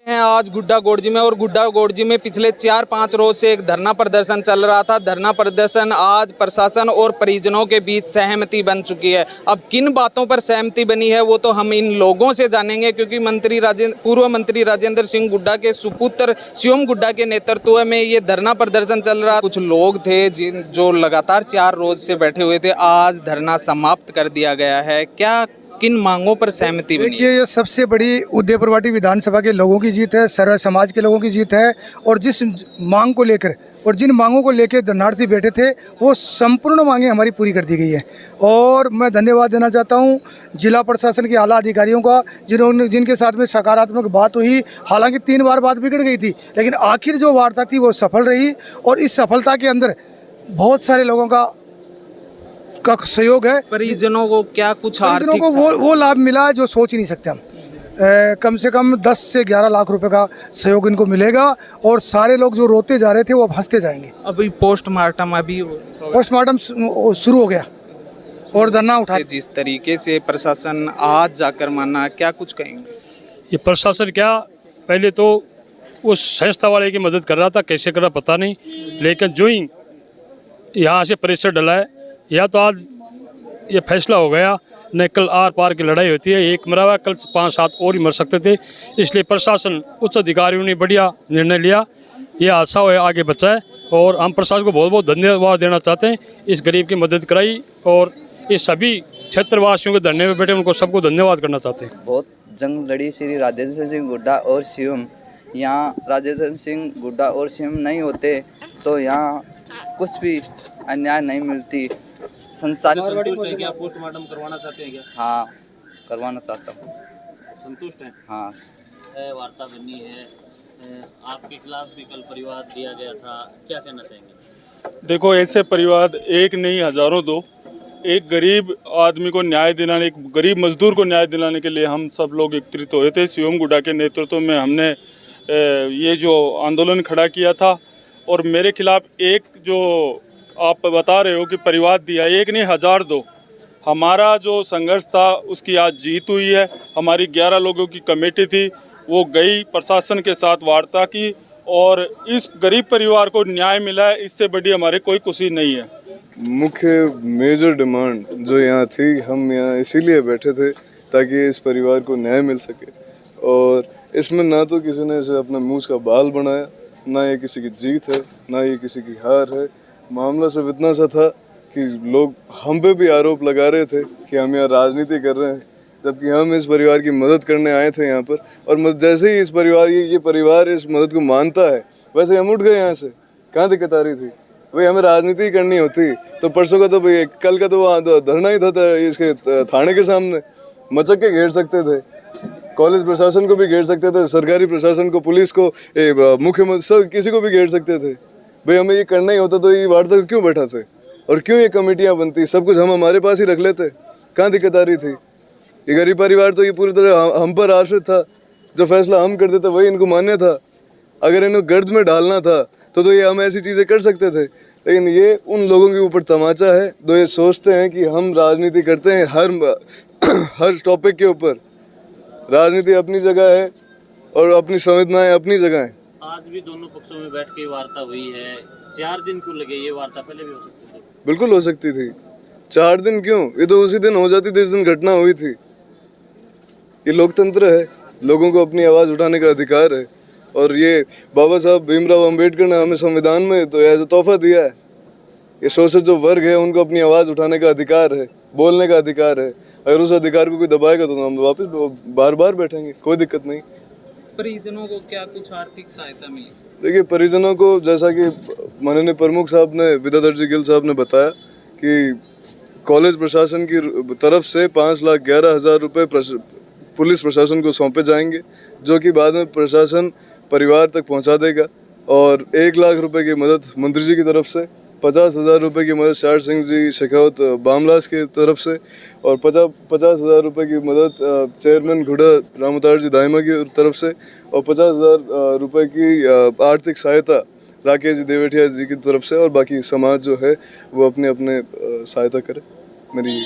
हैं आज गुड्डा गोड़जी में, और गुड्डा गोड़जी में पिछले 4-5 रोज से एक धरना प्रदर्शन चल रहा था। धरना प्रदर्शन आज प्रशासन और परिजनों के बीच सहमति बन चुकी है। अब किन बातों पर सहमति बनी है वो तो हम इन लोगों से जानेंगे, क्योंकि पूर्व मंत्री राजेंद्र सिंह गुड्डा के सुपुत्र शिवम गुड्डा के नेतृत्व में ये धरना प्रदर्शन चल रहा। कुछ लोग थे जो लगातार 4 रोज से बैठे हुए थे, आज धरना समाप्त कर दिया गया है। क्या किन मांगों पर सहमति बनी? देखिए, ये सबसे बड़ी उदयपुरवाटी विधानसभा के लोगों की जीत है, सर्व समाज के लोगों की जीत है। और जिस मांग को लेकर और जिन मांगों को लेकर धरनार्थी बैठे थे, वो संपूर्ण मांगें हमारी पूरी कर दी गई है। और मैं धन्यवाद देना चाहता हूँ जिला प्रशासन के आला अधिकारियों का, जिनके साथ में सकारात्मक बात हुई। हालांकि 3 बार बात बिगड़ गई थी, लेकिन आखिर जो वार्ता थी वो सफल रही। और इस सफलता के अंदर बहुत सारे लोगों का सहयोग है। परिजनों को क्या कुछ परिजनों को वो लाभ मिला है जो सोच ही नहीं सकते हम। कम से कम 10 से 11 लाख रुपए का सहयोग इनको मिलेगा। और सारे लोग जो रोते जा रहे थे वो अब हंसते जाएंगे। अभी पोस्टमार्टम शुरू हो गया और धरना उठा। जिस तरीके से प्रशासन आज जाकर माना, क्या कुछ कहेंगे? ये प्रशासन क्या, पहले तो उस संस्था वाले की मदद कर रहा था, कैसे कर रहा पता नहीं, लेकिन जो ही यहाँ से परिसर डला है, या तो आज ये फैसला हो गया, न कल आर पार की लड़ाई होती है। एक मरा हुआ, कल 5-7 और ही मर सकते थे। इसलिए प्रशासन उच्च अधिकारियों ने बढ़िया निर्णय लिया, ये हादसा हो आगे बचा है। और हम प्रशासन को बहुत बहुत धन्यवाद देना चाहते हैं, इस गरीब की मदद कराई। और इस सभी क्षेत्रवासियों के धरने में बैठे उनको सबको धन्यवाद करना चाहते हैं। बहुत जंग लड़ी श्री राजेंद्र सिंह गुड्डा और शिवम। यहाँ राजेंद्र सिंह गुड्डा और शिवम नहीं होते तो यहाँ कुछ भी अन्याय नहीं मिलती। संतुष्ट है क्या? पोस्टमार्टम करवाना चाहते हैं क्या? हाँ, करवाना चाहता हूँ। संतुष्ट हैं? हाँ। वार्ता बनी है, आपके खिलाफ भी कल परिवार दिया गया था, क्या कहना चाहेंगे? देखो, ऐसे परिवार एक नहीं हजारों दो। एक गरीब आदमी को न्याय दिलाने, एक गरीब मजदूर को न्याय दिलाने के लिए हम सब लोग एकत्रित हुए थे। शिवम गुड्डा के नेतृत्व में हमने ये जो आंदोलन खड़ा किया था। और मेरे खिलाफ एक जो आप बता रहे हो कि परिवार दिया, एक नहीं 1002। हमारा जो संघर्ष था उसकी आज जीत हुई है। हमारी 11 लोगों की कमेटी थी, वो गई, प्रशासन के साथ वार्ता की और इस गरीब परिवार को न्याय मिला है। इससे बड़ी हमारे कोई खुशी नहीं है। मुख्य मेजर डिमांड जो यहाँ थी, हम यहाँ इसीलिए बैठे थे ताकि इस परिवार को न्याय मिल सके। और इसमें ना तो किसी ने इसे अपना मूंछ का बाल बनाया, ना ये किसी की जीत है, ना ये किसी की हार है। मामला सिर्फ इतना सा था कि लोग हम पे भी आरोप लगा रहे थे कि हम यहाँ राजनीति कर रहे हैं, जबकि हम इस परिवार की मदद करने आए थे यहाँ पर। और जैसे ही इस परिवार ये परिवार इस मदद को मानता है, वैसे हम उठ गए यहाँ से। कहाँ दिक्कत आ रही थी भाई? हमें राजनीति करनी होती तो परसों का तो भाई, कल का तो धरना ही था इसके थाने के सामने, मचक के घेर सकते थे। कॉलेज प्रशासन को भी घेर सकते थे, सरकारी प्रशासन को, पुलिस को, मुख्यमंत्री, सब किसी को भी घेर सकते थे। भाई हमें ये करना ही होता तो ये वार्ता क्यों बैठाते और क्यों ये कमेटियां बनती? सब कुछ हम हमारे पास ही रख लेते। कहाँ दिक्कत आ रही थी? ये गरीब परिवार तो ये पूरी तरह हम पर आश्रित था। जो फैसला हम कर देते वही इनको मान्य था। अगर इन्हें गर्द में डालना था तो ये हम ऐसी चीज़ें कर सकते थे। लेकिन ये उन लोगों के ऊपर तमाचा है जो ये सोचते हैं कि हम राजनीति करते हैं हर टॉपिक के ऊपर। राजनीति अपनी जगह है और अपनी संवेदनाएं अपनी जगह है। आज भी दोनों पक्षों में बैठ के वार्ता हुई है। 4 दिन क्यों लगे? ये वार्ता पहले भी हो सकती थी। बिल्कुल हो सकती थी। 4 दिन क्यों? ये तो उसी दिन हो जाती थी जिस दिन घटना हुई थी। ये लोकतंत्र है, लोगों को अपनी आवाज़ उठाने का अधिकार है। और ये बाबा साहब भीमराव अंबेडकर ने हमें संविधान में तो एज ए तोहफा दिया है। ये शोषित जो वर्ग है उनको अपनी आवाज़ उठाने का अधिकार है, बोलने का अधिकार है। अगर उस अधिकार को कोई दबाएगा तो हम वापस बार बार बैठेंगे, कोई दिक्कत नहीं। परिजनों को क्या कुछ आर्थिक सहायता मिली? देखिए, परिजनों को जैसा कि माननीय प्रमुख साहब ने, विद्याधर जी गिल साहब ने बताया कि कॉलेज प्रशासन की तरफ से 5,11,000 रुपये पुलिस प्रशासन को सौंपे जाएंगे, जो कि बाद में प्रशासन परिवार तक पहुंचा देगा। और 1 लाख रुपए की मदद मंत्री जी की तरफ से, 50,000 रुपये की मदद शार सिंह जी शेखावत बामलास की तरफ से, और 50,000 रुपये की मदद चेयरमैन घुड़ा रामोतार जी दाइमा की तरफ से, और 50,000 रुपये की आर्थिक सहायता राकेश जी देवटिया जी की तरफ से। और बाकी समाज जो है वो अपने अपने सहायता करे। मेरी